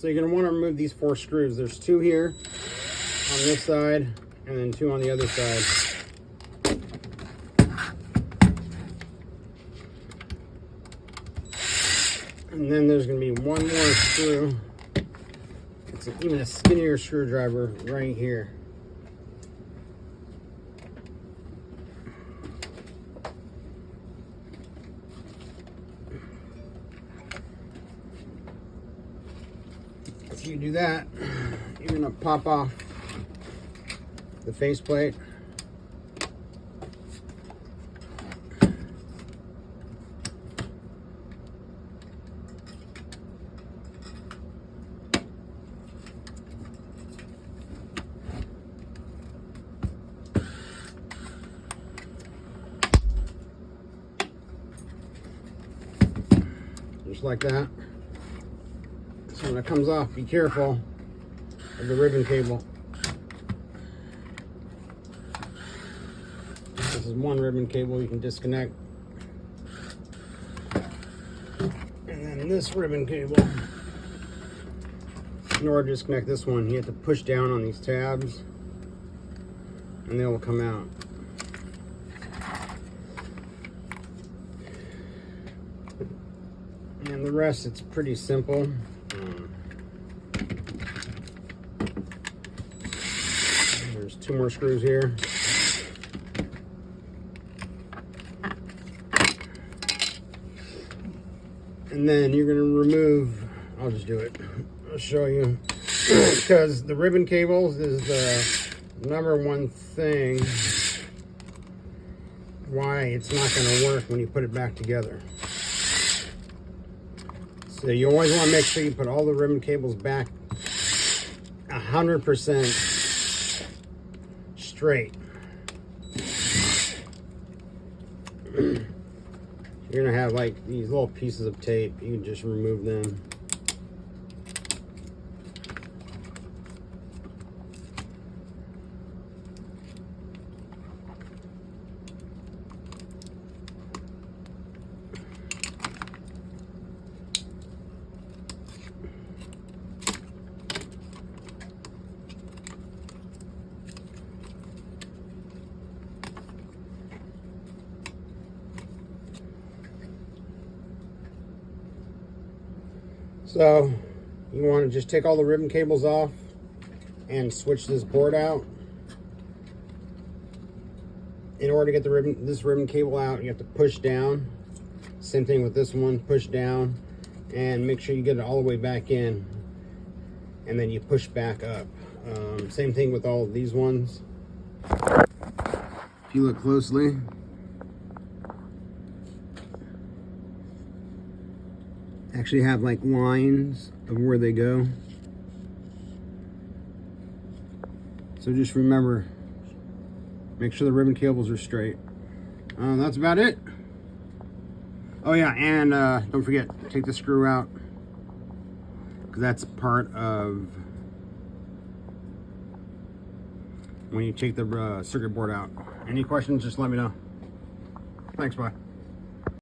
So you're going to want to remove these 4 screws. There's 2 here on this side and then 2 on the other side. And then there's going to be 1 more screw. It's even a skinnier screwdriver right here. If you do that, you're going to pop off the faceplate. Just like that. So when it comes off, be careful of the ribbon cable. This is 1 ribbon cable you can disconnect. And then this ribbon cable, in order to disconnect this one, you have to push down on these tabs and they will come out. And the rest, it's pretty simple. There's 2 more screws here. And then you're going to remove, I'll just do it. I'll show you. Because the ribbon cables is the #1 thing why it's not going to work when you put it back together. So you always want to make sure you put all the ribbon cables back 100% straight. You're gonna have like these little pieces of tape. You can just remove them. So you want to just take all the ribbon cables off and switch this board out. In order to get this ribbon cable out, you have to push down. Same thing with this one, push down and make sure you get it all the way back in, and then you push back up. Same thing with all of these ones. If you look closely, actually have like lines of where they go. So just remember, make sure the ribbon cables are straight. That's about it. Oh yeah, and don't forget, take the screw out, because that's part of when you take the circuit board out. Any questions, just let me know. Thanks, bye.